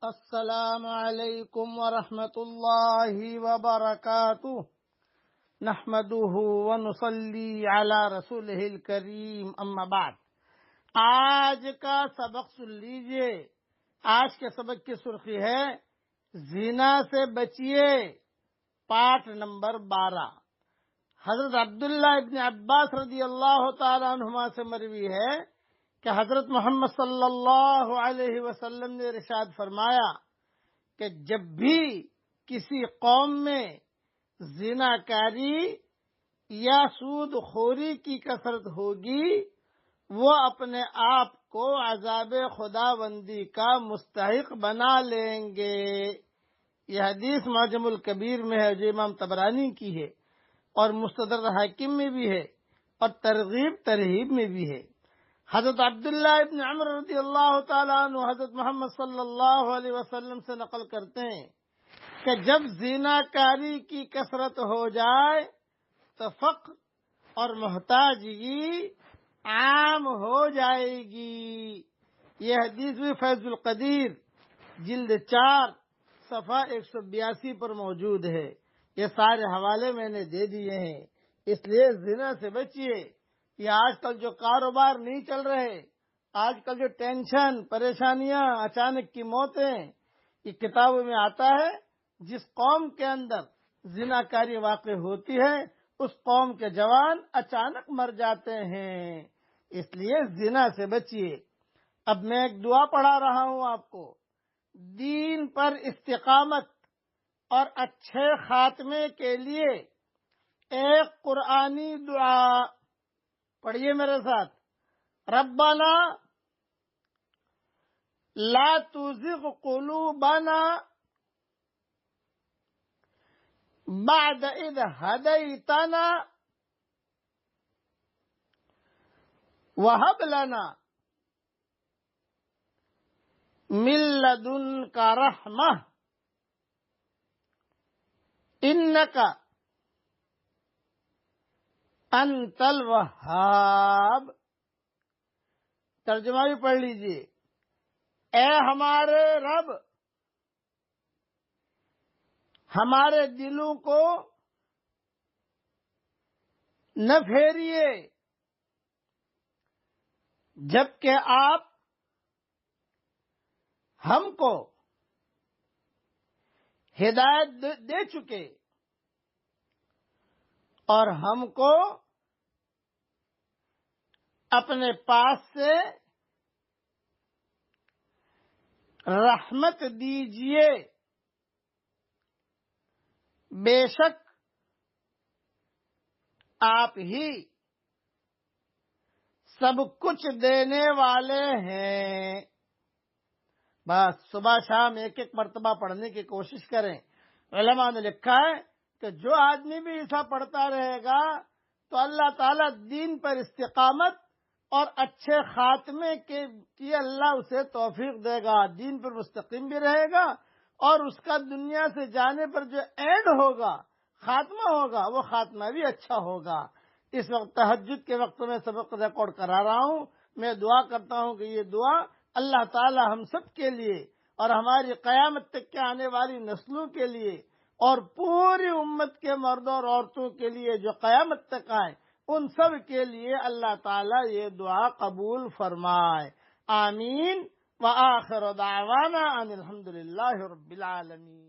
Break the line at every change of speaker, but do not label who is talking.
السلام علیکم ورحمۃ اللہ وبرکاتہ نحمده ونصلی علی رسولہ الکریم اما بعد۔ آج کا سبق سن لیجئے۔ آج کے سبق کی سرخی ہے زنا سے بچیے، پارٹ نمبر 12۔ حضرت عبداللہ ابن عباس رضی اللہ تعالی عنہما سے مروی ہے کہ حضرت محمد صلی اللہ علیہ وسلم نے ارشاد فرمایا کہ جب بھی کسی قوم میں زنا کاری یا سود خوری کی کثرت ہوگی، وہ اپنے آپ کو عذاب خداوندی کا مستحق بنا لیں گے۔ یہ حدیث معجم الکبیر میں ہے جو امام طبرانی کی ہے، اور مستدرک حاکم میں بھی ہے، اور ترغیب ترہیب میں بھی ہے۔ حضرت عبداللہ ابن عمر رضی اللہ تعالیٰ عنہ حضرت محمد صلی اللہ علیہ وسلم سے نقل کرتے ہیں کہ جب زنا کاری کی کثرت ہو جائے تو فقر اور محتاجگی عام ہو جائے گی۔ یہ حدیث بھی فیض القدیر جلد 4 صفحہ 182 پر موجود ہے۔ یہ سارے حوالے میں نے دے دیے ہیں، اس لیے زنا سے بچیے۔ یہ آج کل جو کاروبار نہیں چل رہے، آج کل جو ٹینشن، پریشانیاں، اچانک کی موتیں، یہ کتابوں میں آتا ہے جس قوم کے اندر زنا کاری واقع ہوتی ہے اس قوم کے جوان اچانک مر جاتے ہیں۔ اس لیے زنا سے بچیے۔ اب میں ایک دعا پڑھا رہا ہوں آپ کو، دین پر استقامت اور اچھے خاتمے کے لیے ایک قرآنی دعا پڑھیے میرے ساتھ۔ ربنا لا تزغ قلوبنا بعد اذ ہدیتنا وہب لنا من لدنک رحمہ انک انت الوہاب۔ ترجمہ بھی پڑھ لیجئے۔ اے ہمارے رب، ہمارے دلوں کو نہ پھیریے جبکہ آپ ہم کو ہدایت دے چکے اور ہم کو اپنے پاس سے رحمت دیجئے۔ بے شک آپ ہی سب کچھ دینے والے ہیں۔ بس صبح شام ایک ایک مرتبہ پڑھنے کی کوشش کریں۔ علماء نے لکھا ہے کہ جو آدمی بھی ایسا پڑھتا رہے گا تو اللہ تعالیٰ دین پر استقامت اور اچھے خاتمے کے لیے اللہ اسے توفیق دے گا، دین پر مستقیم بھی رہے گا، اور اس کا دنیا سے جانے پر جو اینڈ ہوگا، خاتمہ ہوگا، وہ خاتمہ بھی اچھا ہوگا۔ اس وقت تہجد کے وقت میں سبق ریکارڈ کرا رہا ہوں۔ میں دعا کرتا ہوں کہ یہ دعا اللہ تعالی ہم سب کے لیے اور ہماری قیامت تک کے آنے والی نسلوں کے لیے اور پوری امت کے مردوں اور عورتوں کے لیے جو قیامت تک آئے، ان سب کے لیے اللہ تعالیٰ یہ دعا قبول فرمائے۔ آمین۔ وآخر دعوانا ان الحمد للہ رب العالمین۔